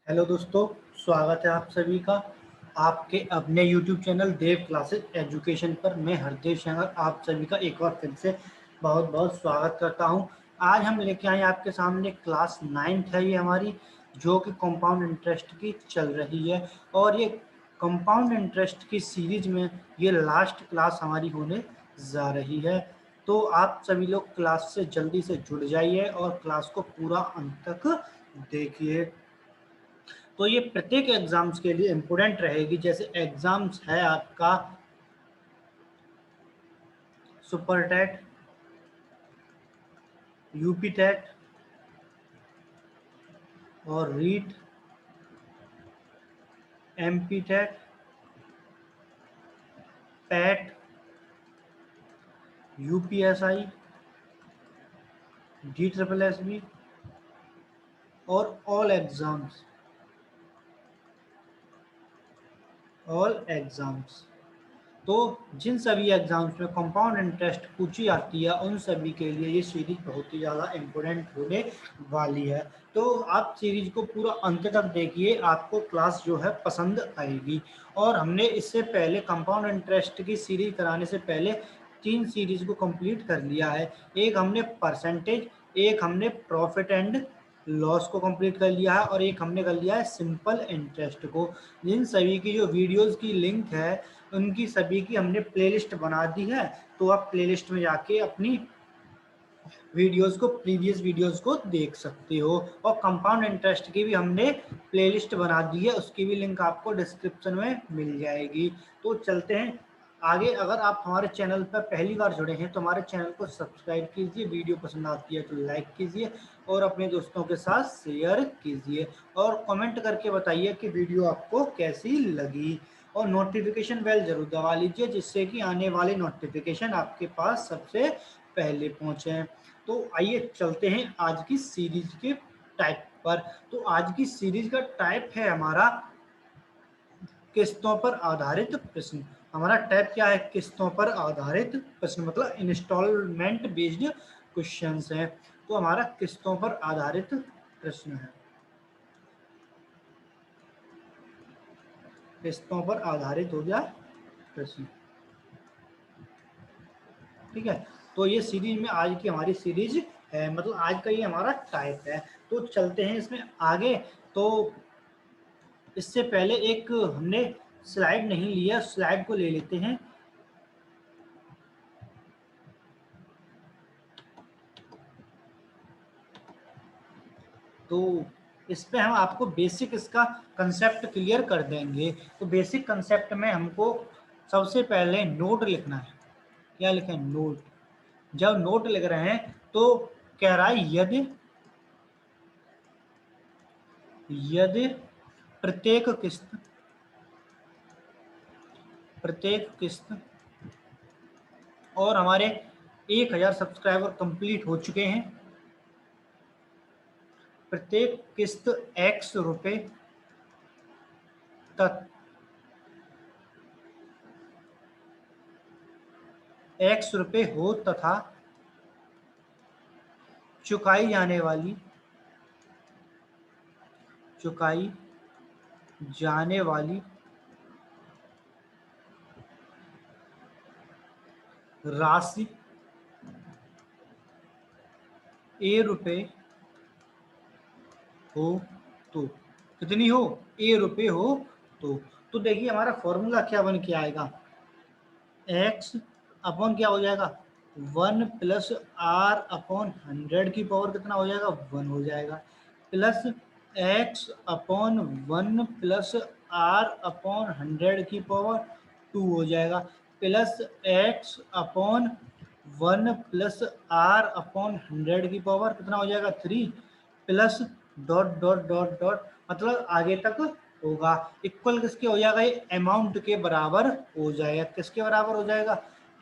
Hello दोस्तों, स्वागत है आप सभी का आपके अपने YouTube चैनल देव क्लासेस एजुकेशन पर। मैं हरदेव शंकर आप सभी का एक बार फिर से बहुत बहुत स्वागत करता हूं। आज हम लेके आए आपके सामने क्लास 9th है ये हमारी, जो कि कंपाउंड इंटरेस्ट की चल रही है। और ये कंपाउंड इंटरेस्ट की सीरीज में ये लास्ट क्लास हमारी होने जा रही है। तो आप सभी लोग क्लास से जल्दी से जुड़ जाइए और क्लास को पूरा अंत तक देखिए। तो ये प्रत्येक एग्जाम्स के लिए इम्पोर्टेंट रहेगी। जैसे एग्जाम्स है आपका सुपर टेट, यूपी टेट और REET, MP TET, PET, UPSI, D triple S B और ऑल एग्जाम्स। तो जिन सभी एग्जाम्स में कंपाउंड इंटरेस्ट पूछी जाती है उन सभी के लिए ये सीरीज बहुत ही ज़्यादा इम्पोर्टेंट होने वाली है। तो आप सीरीज को पूरा अंत तक देखिए, आपको क्लास जो है पसंद आएगी। और हमने इससे पहले कंपाउंड इंटरेस्ट की सीरीज कराने से पहले 3 सीरीज को कंप्लीट कर लिया है। एक हमने परसेंटेज, एक हमने प्रॉफिट एंड लॉस को कंप्लीट कर लिया है और एक हमने कर लिया है सिंपल इंटरेस्ट को। जिन सभी की जो वीडियोस की लिंक है उनकी सभी की हमने प्लेलिस्ट बना दी है। तो आप प्लेलिस्ट में जाके अपनी वीडियोस को, प्रीवियस वीडियोस को देख सकते हो। और कंपाउंड इंटरेस्ट की भी हमने प्लेलिस्ट बना दी है, उसकी भी लिंक आपको डिस्क्रिप्शन में मिल जाएगी। तो चलते हैं आगे। अगर आप हमारे चैनल पर पहली बार जुड़े हैं तो हमारे चैनल को सब्सक्राइब कीजिए, वीडियो पसंद आती है तो लाइक कीजिए और अपने दोस्तों के साथ शेयर कीजिए और कमेंट करके बताइए कि वीडियो आपको कैसी लगी। और नोटिफिकेशन बेल जरूर दबा लीजिए जिससे कि आने वाले नोटिफिकेशन आपके पास सबसे पहले पहुंचे। तो आइए चलते हैं आज की सीरीज के टाइप पर। तो आज की सीरीज का टाइप है हमारा किस्तों पर आधारित प्रश्न। हमारा टाइप क्या है? किस्तों पर आधारित प्रश्न, मतलब इंस्टॉलमेंट बेस्ड क्वेश्चंस है। तो हमारा किस्तों पर आधारित प्रश्न है, किस्तों पर आधारित हो गया प्रश्न। ठीक है, तो ये सीरीज में आज की हमारी सीरीज है, मतलब आज का ये हमारा टाइप है। तो चलते हैं इसमें आगे। तो इससे पहले एक हमने स्लाइड नहीं लिया, स्लाइड को ले लेते हैं। तो इस पे हम आपको बेसिक इसका कंसेप्ट क्लियर कर देंगे। तो बेसिक कंसेप्ट में हमको सबसे पहले नोट लिखना है। क्या लिखें? नोट। जब नोट लिख रहे हैं तो कह रहा है यदि यदि प्रत्येक किस्त और हमारे 1000 सब्सक्राइबर कंप्लीट हो चुके हैं, प्रत्येक किस्त x रुपए तक हो तथा चुकाई जाने वाली राशि ए रुपए हो तो। कितनी हो? ए रुपए हो तो देखिए हमारा फॉर्मूला क्या बन के आएगा। एक्स अपॉन क्या हो जाएगा? 1 प्लस आर अपॉन 100 की पावर कितना हो जाएगा? 1 हो जाएगा, plus X upon 1 plus R upon 100 की पावर 2 हो जाएगा, plus X upon 1 plus R upon 100 की पावर कितना हो जाएगा? 3, plus dot dot dot dot, मतलब आगे तक होगा। इक्वल किसके हो जाएगा? ये अमाउंट के बराबर हो जाएगा। किसके बराबर हो जाएगा?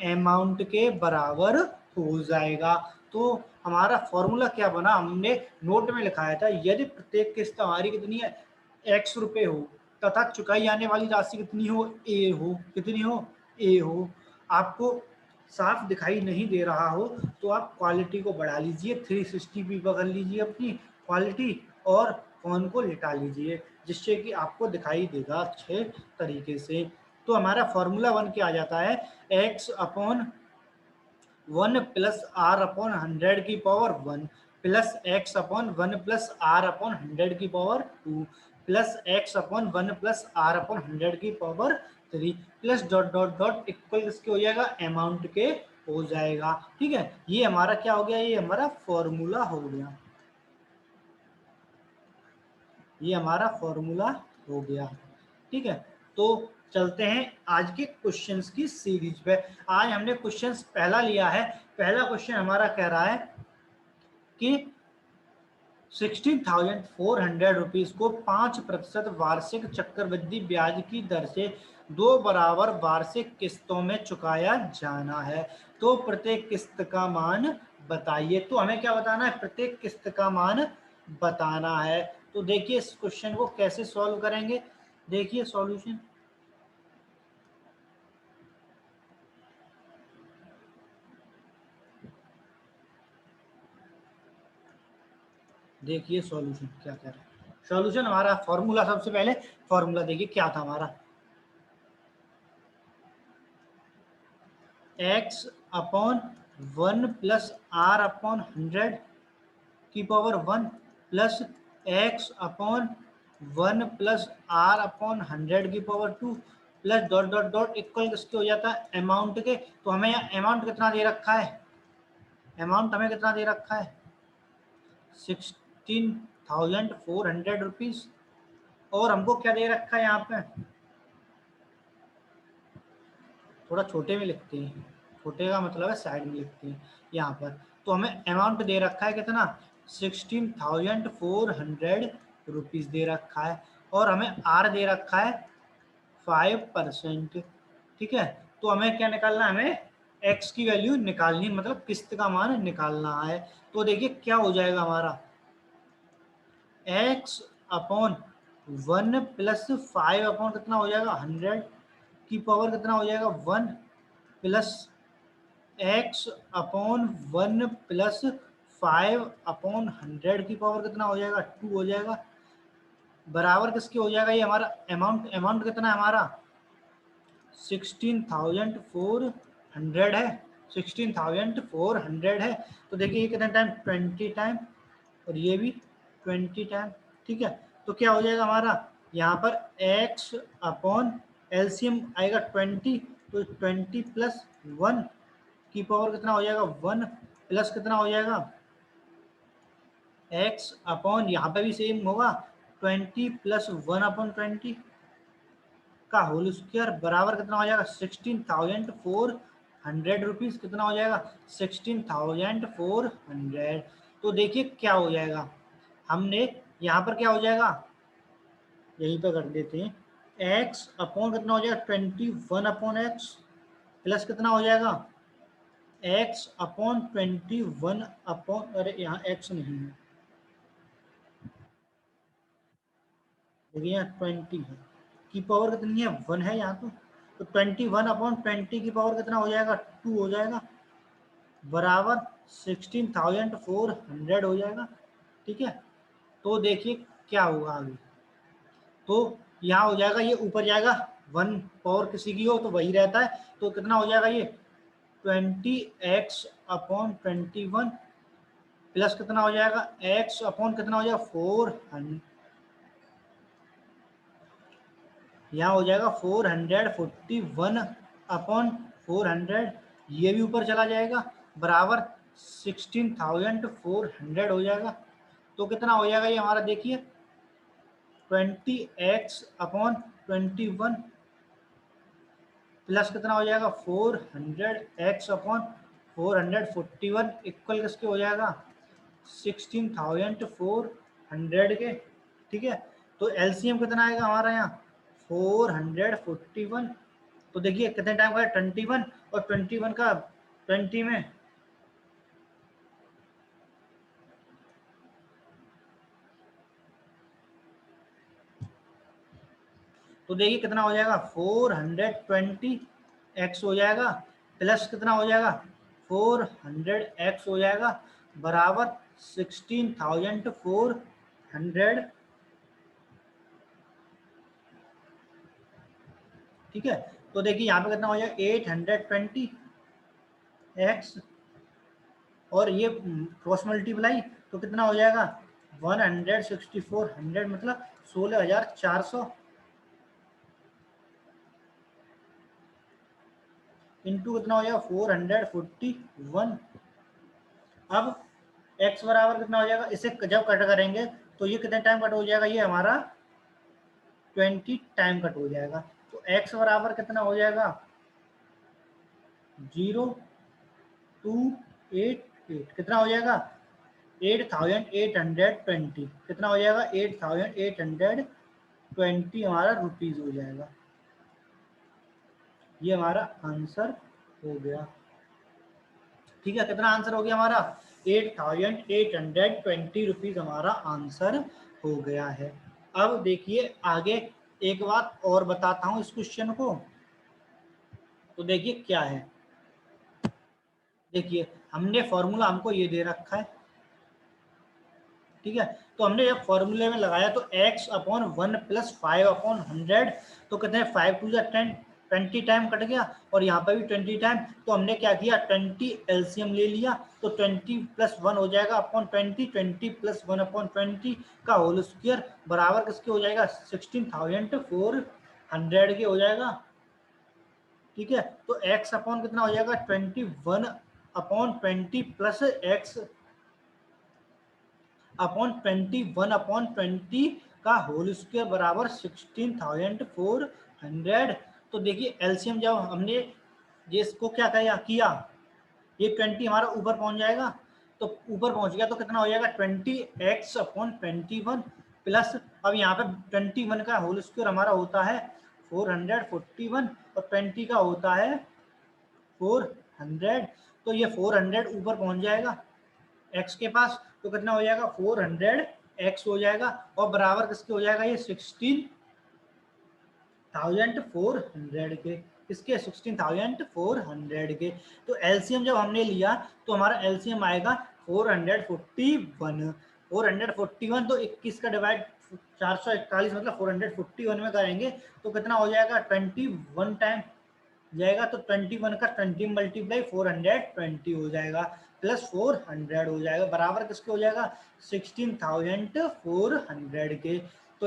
अमाउंट के बराबर हो जाएगा। तो हमारा फॉर्मूला क्या बना? हमने नोट में लिखाया था यदि प्रत्येक किस्त हमारी कितनी है? x रुपए हो तथा चुकाई जाने वाली राशि कितनी हो? a हो। कितनी हो? a हो। आपको साफ दिखाई नहीं दे रहा हो तो आप क्वालिटी को बढ़ा लीजिए, 360p पकड़ लीजिए अपनी क्वालिटी और फोन को लिटा लीजिए जिससे कि आपको दिखाई देगा अच्छे तरीके से। तो हमारा फॉर्मूला 1 क्या आ जाता है, x upon 1 plus R upon 100 की power 1 plus X upon 1 plus R upon 100 की power 2 plus X upon 1 plus R upon 100 की power 3 plus dot dot dot equal किसके हो जाएगा, अमाउंट के हो जाएगा। ठीक है, ये हमारा क्या हो गया, ये हमारा फॉर्मूला हो गया, ये हमारा फॉर्मूला हो गया। ठीक है, तो चलते हैं आज के क्वेश्चंस की सीरीज पे। आज हमने क्वेश्चंस पहला लिया है। पहला क्वेश्चन हमारा कह रहा है कि 16,400 रुपीज को 5% वार्षिक चक्रवृद्धि ब्याज की दर से 2 बराबर वार्षिक किस्तों में चुकाया जाना है, तो प्रत्येक किस्त का मान बताइए। तो हमें क्या बताना है, प्रत्येक किस्त का मान बताना है। तो देखिए इस क्वेश्चन को कैसे सॉल्व करेंगे, देखिए सॉल्यूशन, देखिए सॉल्यूशन क्या कह रहा है। सॉल्यूशन हमारा फॉर्मूला, सबसे पहले फॉर्मूला देखिए क्या था हमारा, X upon 1 plus R upon 100 की power 1 plus X upon 1 plus R upon 100 की power 2 plus dot dot dot equal किसके हो जाता है, अमाउंट के। तो हमें यहाँ अमाउंट कितना दे रखा है, अमाउंट हमें कितना दे रखा है, 16,400 रुपीज। और हमको क्या दे रखा है यहाँ पे, थोड़ा छोटे में लिखते हैं, छोटे का मतलब है साइड में लिखते हैं यहाँ पर। तो हमें अमाउंट दे रखा है कितना, 16,400 रुपीज दे रखा है, और हमें आर दे रखा है 5%। ठीक है, तो हमें क्या निकालना है, हमें एक्स की वैल्यू निकालनी, मतलब किस्त का मान निकालना है। तो देखिए क्या हो जाएगा हमारा, एक्स अपॉन 1 प्लस 5 अपॉन कितना हो जाएगा, 100 की पावर कितना हो जाएगा 1 plus X upon 1 plus 5 upon 100 की पावर कितना हो जाएगा 2 हो जाएगा, बराबर किसके हो जाएगा, ये हमारा अमाउंट, अमाउंट कितना है हमारा 16,400 है, 16,400 है। तो देखिए ये कितना टाइम, 20 टाइम, और ये भी 20 टाइम। ठीक है, तो क्या हो जाएगा हमारा यहाँ पर x अपॉन एलसीएम आएगा 20, तो 20 प्लस 1 की पावर कितना हो जाएगा 1 प्लस कितना हो जाएगा x अपॉन, यहाँ पे भी सेम होगा 20 प्लस 1 अपॉन 20 का होल स्क्वायर बराबर कितना हो जाएगा 16,400 रुपीज, कितना हो जाएगा 16,400। तो देखिए क्या हो जाएगा, हमने यहाँ पर क्या हो जाएगा, यहीं पर कर देते हैं, x अपॉन कितना हो जाएगा 21 अपॉन एक्स प्लस कितना हो जाएगा x अपॉन 21 अपॉन, अरे यहाँ x नहीं है, देखिए यहाँ 20 है, की पावर कितनी है 1 है यहाँ तो 21 अपॉन 20 की पावर कितना हो जाएगा 2 हो जाएगा, बराबर 16,400 हो जाएगा। ठीक है, तो देखिए क्या होगा आगे, तो यहाँ हो जाएगा, ये ऊपर जाएगा 1 पावर किसी की हो तो वही रहता है, तो कितना हो जाएगा ये 20x अपॉन 21 प्लस कितना हो जाएगा x अपॉन कितना हो जाएगा 400, यहाँ हो जाएगा 441 अपॉन 400, ये भी ऊपर चला जाएगा, बराबर 16,400 हो जाएगा। तो कितना हो जाएगा ये हमारा, देखिए 20x अपॉन 21 प्लस कितना हो जाएगा 400x अपॉन 441 इक्वल किसके हो जाएगा 16,400 के। ठीक है, तो एलसीएम कितना आएगा हमारा यहाँ 441, तो देखिए कितने टाइम का है 21, और 21 का 20 में, तो देखिए कितना हो जाएगा 420x हो जाएगा प्लस कितना हो जाएगा 400x हो जाएगा, बराबर 16,400 ठीक है। तो देखिए यहाँ पे कितना हो जाएगा 820x और ये क्रॉस मल्टीप्लाई तो कितना हो जाएगा 164 मतलब 16,400 इंटू कितना हो जाएगा 441। अब x बराबर कितना हो जाएगा, इसे जब कट करेंगे तो ये कितने टाइम कट हो जाएगा, ये हमारा 20 टाइम कट हो जाएगा। तो x बराबर कितना हो जाएगा 0,288 कितना हो जाएगा 8,820 कितना हो जाएगा 8,820 हमारा रुपीज हो जाएगा। ये हमारा आंसर हो गया। ठीक है, कितना आंसर हो गया हमारा 8,820 रुपीज हमारा आंसर हो गया है। अब देखिए आगे एक बात और बताता हूं इस क्वेश्चन को। तो देखिए क्या है, देखिए हमने फॉर्मूला हमको ये दे रखा है, ठीक है। तो हमने जब फॉर्मूले में लगाया तो x अपॉन 1 प्लस 5 अपॉन 100 तो कितने 5 टू 10 20 टाइम कट गया और यहाँ पर भी 20 टाइम। तो हमने क्या किया 20 एलसीएम ले लिया तो 20 प्लस 1 हो जाएगा अपॉन 20, 20 प्लस 1 अपॉन 20 का होल स्क्वायर बराबर किसके हो जाएगा 16,400 के हो जाएगा। ठीक है, तो x अपॉन कितना हो जाएगा 21 upon 20 plus x upon 21 upon 20 का होल स्क्वायर बराबर 16,400। तो देखिए एलसीएम जब हमने ये इसको क्या किया ये 20 हमारा ऊपर पहुंच जाएगा, तो ऊपर पहुंच गया तो कितना हो जाएगा 20x अपॉन 21 प्लस अब यहाँ पे 21 का होल स्क्वायर हमारा होता है 441 और 20 का होता है 400। तो ये 400 ऊपर पहुंच जाएगा x के पास, तो कितना हो जाएगा 400x हो जाएगा और बराबर किसके हो जाएगा ये 16,400 के, इसके 16,400 के। तो एलसीएम जब हमने लिया तो हमारा एलसीएम आएगा 441 441। तो 21 का डिवाइड 441 मतलब 441 में करेंगे तो कितना हो जाएगा 21 टाइम जाएगा, तो 21 का 20 मल्टीप्लाई 420 हो जाएगा प्लस 400 हो जाएगा बराबर किसके हो जाएगा 16,400 के। तो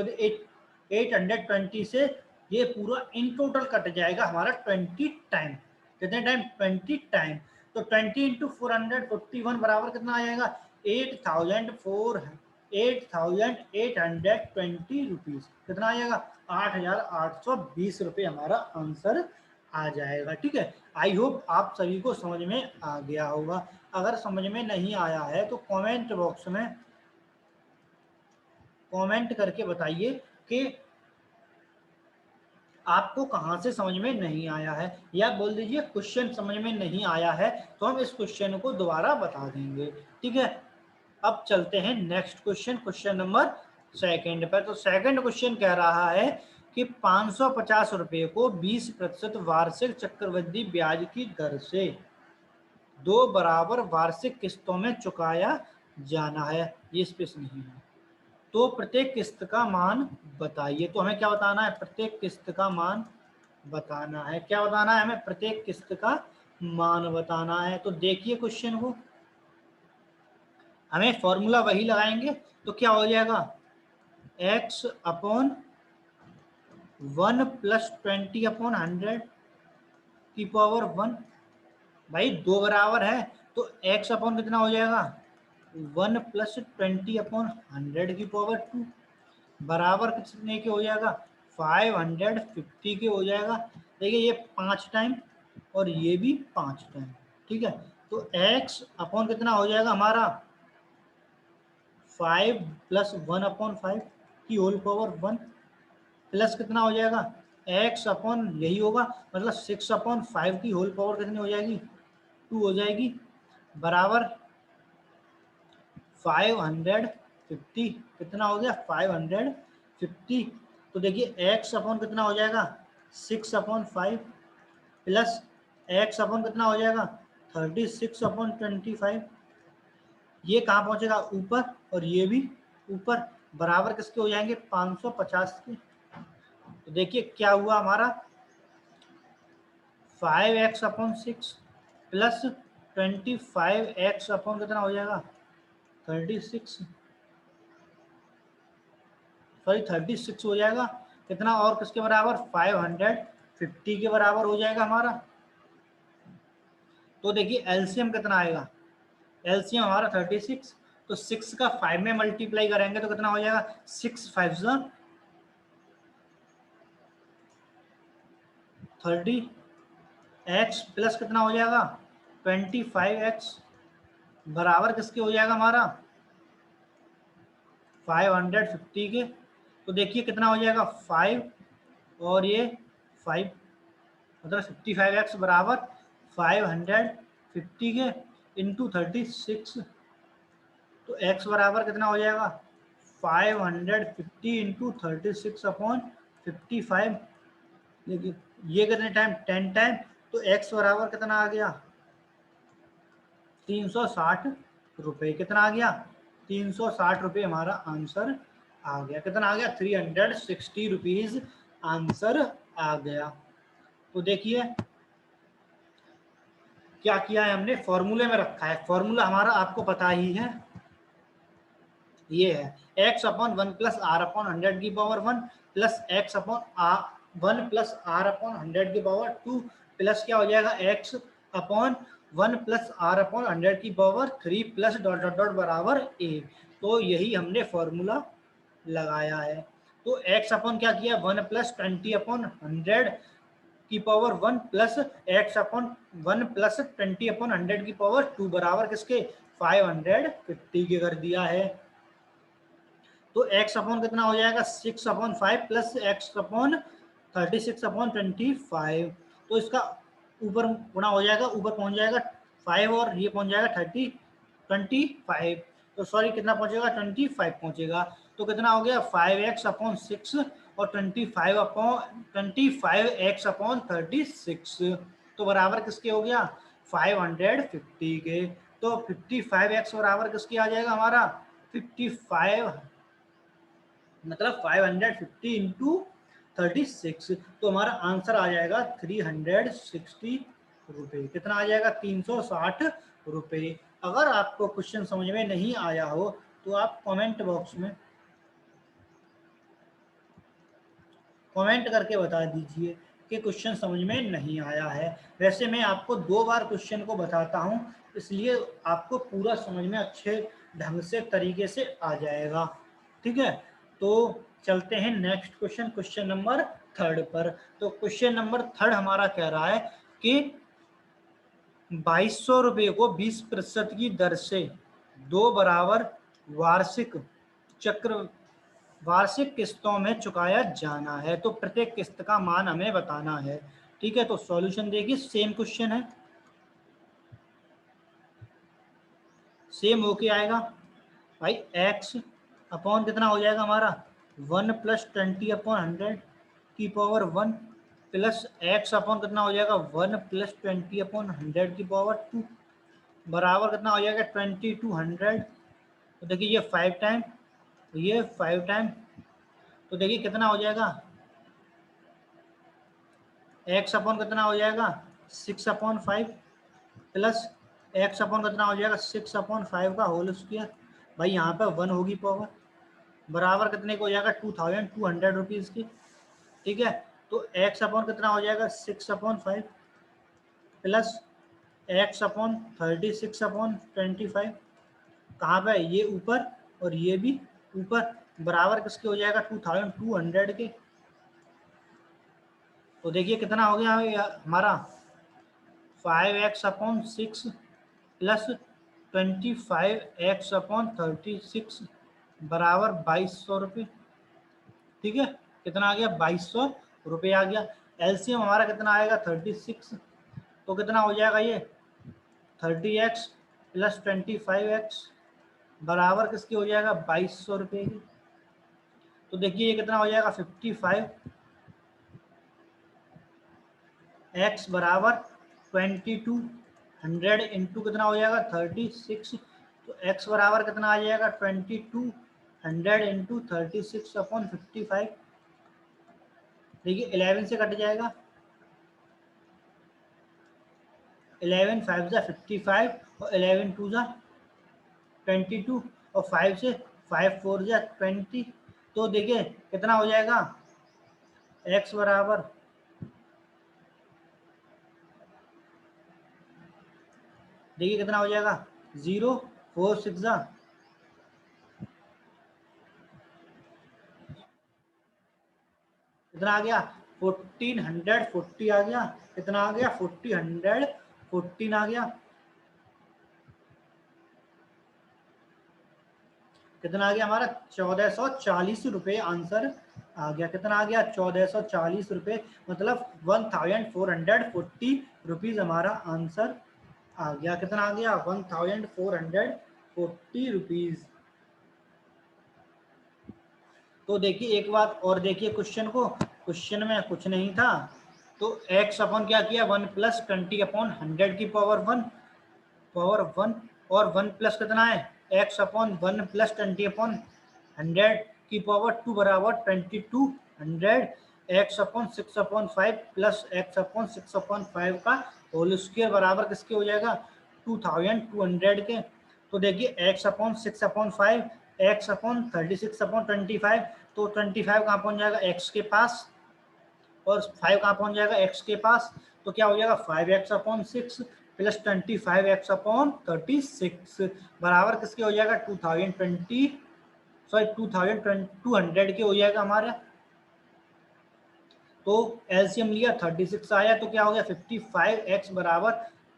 820 से ये पूरा इन टोटल कट जाएगा हमारा 20 टाइम, कितने टाइम 20 टाइम। तो 20 इंटू 441 बराबर कितना आ जाएगा 8,820 रुपीज, कितना आ जाएगा 8,820 रुपये हमारा आंसर आ जाएगा। ठीक है, आई होप आप सभी को समझ में आ गया होगा। अगर समझ में नहीं आया है तो कमेंट बॉक्स में कमेंट करके बताइए कि आपको कहां से समझ में नहीं आया है, या बोल दीजिए क्वेश्चन समझ में नहीं आया है तो हम इस क्वेश्चन को दोबारा बता देंगे। ठीक है, अब चलते हैं next question, question number second पर। तो सेकंड क्वेश्चन कह रहा है कि 550 रुपए को 20% वार्षिक चक्रवृद्धि ब्याज की दर से 2 बराबर वार्षिक किस्तों में चुकाया जाना है, ये स्पेस नहीं है। तो प्रत्येक किस्त का मान बताइए। तो हमें क्या बताना है प्रत्येक किस्त का मान बताना है, क्या बताना है हमें प्रत्येक किस्त का मान बताना है। तो देखिए क्वेश्चन को, हमें फॉर्मूला वही लगाएंगे तो क्या हो जाएगा x अपॉन 1 प्लस 20 अपॉन 100 की पावर 1। भाई 2 बराबर है तो x अपॉन कितना हो जाएगा 1 प्लस 20 अपॉन 100 की पावर 2 बराबर कितने के हो जाएगा 550 के हो जाएगा। देखिए ये 5 टाइम और ये भी 5 टाइम। ठीक है, तो x अपॉन कितना हो जाएगा हमारा 5 प्लस 1 अपॉन 5 की होल पावर 1 प्लस कितना हो जाएगा x अपॉन यही होगा मतलब 6 अपॉन 5 की होल पावर कितनी हो जाएगी 2 हो जाएगी बराबर 550 कितना हो गया 550। तो देखिए x अपॉन कितना हो जाएगा 6 अपॉन 5 प्लस x अपॉन कितना हो जाएगा 36 अपॉन 25। ये कहाँ पहुंचेगा ऊपर और ये भी ऊपर बराबर किसके हो जाएंगे 550 के। तो देखिए क्या हुआ हमारा 5x upon 6 plus 25x upon कितना हो जाएगा 36, सॉरी 36 हो जाएगा कितना, और किसके बराबर 550 के बराबर हो जाएगा हमारा। तो देखिए एलसीएम कितना आएगा, एलसीएम हमारा 36, तो 6 का 5 में मल्टीप्लाई करेंगे तो कितना हो जाएगा 6 5 30 x प्लस कितना हो जाएगा 25x बराबर किसके हो जाएगा हमारा 550 के। तो देखिए कितना हो जाएगा 5 और ये 5 मतलब 55x बराबर 550 के इंटू 36, तो x बराबर कितना हो जाएगा 550 इंटू 36 अपॉन 55। देखिए ये कितने टाइम 10 टाइम, तो x बराबर कितना आ गया 360 रुपये। कितना आ गया 360 रुपये हमारा आंसर आ गया। कितना आ गया 360 रुपीज आंसर आ गया। तो देखिए क्या किया है हमने, फॉर्मूले में रखा है, फॉर्मूला हमारा आपको पता ही है, ये है x upon 1 plus R upon 100 की power 1 plus X upon 1 plus R upon 100 की पावर 2 प्लस क्या हो जाएगा x upon 1 plus R upon 100 की power 3 plus dot dot dot बराबर a। तो यही हमने फॉर्मूला लगाया है। तो x अपॉन क्या किया 1 प्लस 20 अपॉन 100 की power 1 plus X upon 1 plus 20 upon 100 की पावर 2 बराबर किसके 550 के कर दिया है। तो x अपॉन कितना हो जाएगा 6 upon 5 plus X upon 36 upon 25। तो इसका ऊपर गुणा हो जाएगा, ऊपर पहुंच जाएगा 5 और ये पहुंच जाएगा 25, तो सॉरी कितना पहुंचेगा 25 पहुंचेगा। तो कितना हो गया 5x अपॉन 6 और 25x अपॉन 36, तो बराबर किसके हो गया 550 के। तो 55x बराबर किसके आ जाएगा हमारा 55 मतलब 550 इंटू 36, तो हमारा आंसर आ जाएगा 360 रुपये। कितना आ जाएगा 360 रुपये। अगर आपको क्वेश्चन समझ में नहीं आया हो तो आप कमेंट बॉक्स में कमेंट करके बता दीजिए कि क्वेश्चन समझ में नहीं आया है। वैसे मैं आपको 2 बार क्वेश्चन को बताता हूं, इसलिए आपको पूरा समझ में अच्छे ढंग से तरीके से आ जाएगा। ठीक है, तो चलते हैं नेक्स्ट क्वेश्चन, क्वेश्चन नंबर 3 पर। तो क्वेश्चन नंबर 3 हमारा कह रहा है कि 2200 रुपये को 20% की दर से 2 बराबर वार्षिक किस्तों में चुकाया जाना है। तो प्रत्येक किस्त का मान हमें बताना है। ठीक है, तो सॉल्यूशन देखिए सेम क्वेश्चन है, सेम होके आएगा भाई। x अपॉन कितना हो जाएगा हमारा 1 प्लस 20 अपॉन 100 की पावर 1 प्लस x अपॉन कितना हो जाएगा 1 प्लस 20 अपॉन 100 की पावर 2 बराबर कितना हो जाएगा 20 टू 100। तो देखिए ये 5 टाइम, ये 5 टाइम, तो देखिए कितना हो जाएगा x अपॉन कितना हो जाएगा 6 अपॉन 5 प्लस x अपॉन कितना हो जाएगा 6 अपॉन 5 का होल स्क्वायर। भाई यहाँ पे 1 होगी पावर, बराबर कितने को हो जाएगा 2200 रुपीज़ की। ठीक है, तो x अपॉन कितना हो जाएगा 6 upon 5 plus x upon 36 upon 25। कहाँ पे ये ऊपर और ये भी ऊपर, बराबर किसके हो जाएगा 2200 के। तो देखिए कितना हो गया हमारा 5x upon 6 plus 25x upon 36 बराबर 2200 रुपये। ठीक है, कितना आ गया 2200 रुपये आ गया। एलसीएम हमारा कितना आएगा 36, तो कितना हो जाएगा ये 30x प्लस 25x बराबर किसकी हो जाएगा 2200 रुपये की। तो देखिए ये कितना हो जाएगा 55x बराबर 2200 इंटू कितना हो जाएगा 36, तो x बराबर कितना आ जाएगा 2200 इंटू 36 अपॉन 55। देखिए 11 से कट जाएगा, 11 5 जा 55 और 11 2 जा 22 और 5 से 5 4 जा 20। तो देखिए कितना हो जाएगा, x बराबर देखिए कितना हो जाएगा 0 4 6 जा कितना आ गया 1440 आ गया, कितना आ गया 1414 आ गया, कितना आ गया हमारा 1440 रुपये आंसर आ गया। कितना आ गया 1440 रुपये, मतलब 1440 रुपीज हमारा आंसर आ गया। कितना आ गया 1440 रुपीज। तो देखिए एक बात और देखिए क्वेश्चन को, क्वेश्चन में कुछ नहीं था तो x अपन क्या किया 1 प्लस 20/100 की पावर 1 और 1 प्लस कितना है x अपॉन 1 प्लस 20/100 की पावर 2 बराबर 2200 x upon 6/5 plus x upon 6/5 का होल स्क्वायर बराबर किसके हो जाएगा 2200 के। तो देखिए x अपॉन 6/5 x अपॉन 36/25, तो 25 कहाँ पहुंच जाएगा x के पास और 5 कहाँ पहुंच जाएगा x के पास, तो क्या हो जाएगा 5x upon 6 plus 25x upon 36 बराबर किसके हो जाएगा 2200 के हो जाएगा हमारे। तो एलसीएम लिया 36 आया तो क्या हो गया 55x बराबर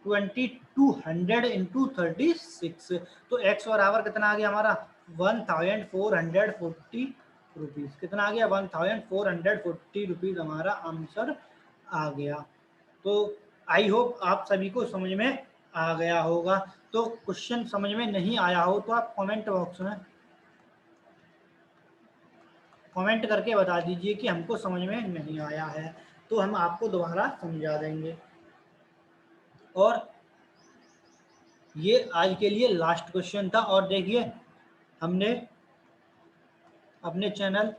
2200 इंटू 36, तो x बराबर कितना आ गया हमारा 1440 रुपीज। कितना आ गया 1440 रुपीज हमारा आंसर आ गया। तो आई होप आप सभी को समझ में आ गया होगा। तो क्वेश्चन समझ में नहीं आया हो तो आप कमेंट बॉक्स में कमेंट करके बता दीजिए कि हमको समझ में नहीं आया है, तो हम आपको दोबारा समझा देंगे। और ये आज के लिए लास्ट क्वेश्चन था। और देखिए हमने अपने चैनल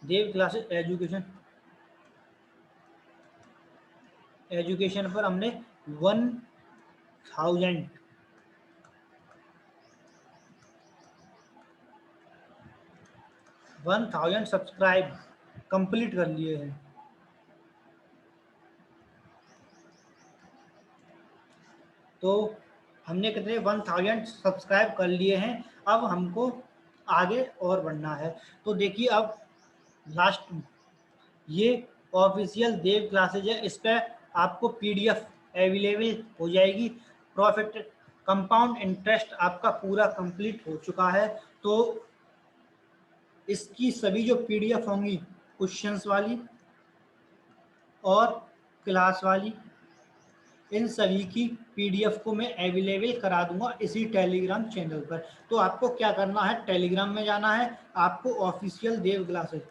देव क्लासेस एजुकेशन पर हमने 1000 सब्सक्राइब कंप्लीट कर लिए हैं। तो हमने कितने 1000 सब्सक्राइब कर लिए हैं, अब हमको आगे और बढ़ना है। तो देखिए अब लास्ट ये ऑफिशियल देव क्लासेज है, इस पर आपको पीडीएफ अवेलेबल हो जाएगी। प्रॉफिट कंपाउंड इंटरेस्ट आपका पूरा कंप्लीट हो चुका है, तो इसकी सभी जो पीडीएफ होंगी क्वेश्चंस वाली और क्लास वाली, इन सभी की पीडीएफ को मैं अवेलेबल करा दूंगा इसी टेलीग्राम चैनल पर। तो आपको क्या करना है, टेलीग्राम में जाना है, आपको ऑफिशियल देव क्लासेज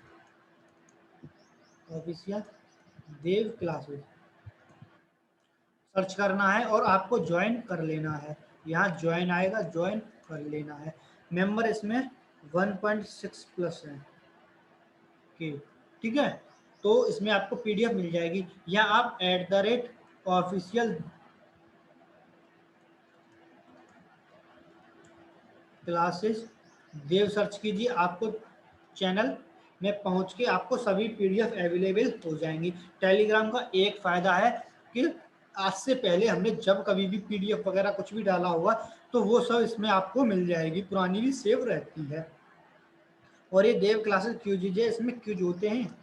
सर्च करना है और आपको ज्वाइन कर लेना है। यहाँ ज्वाइन आएगा, ज्वाइन कर लेना है। मेंबर इसमें 1.6 प्लस है कि ठीक है। तो इसमें आपको पीडीएफ मिल जाएगी, या आप @ऑफिशियल क्लासेस देव सर्च कीजिए, आपको चैनल में पहुंच के आपको सभी पीडीएफ अवेलेबल हो जाएंगी। टेलीग्राम का एक फ़ायदा है कि आज से पहले हमने जब कभी भी पीडीएफ वगैरह कुछ भी डाला होगा तो वो सब इसमें आपको मिल जाएगी, पुरानी भी सेव रहती है। और ये देव क्लासेस क्यूज है, इसमें क्यूज होते हैं,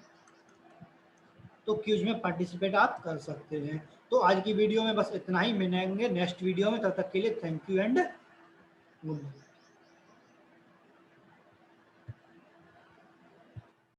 तो क्यूज में पार्टिसिपेट आप कर सकते हैं। तो आज की वीडियो में बस इतना ही, मिलेंगे नेक्स्ट वीडियो में, तब तक के लिए thank you and good night.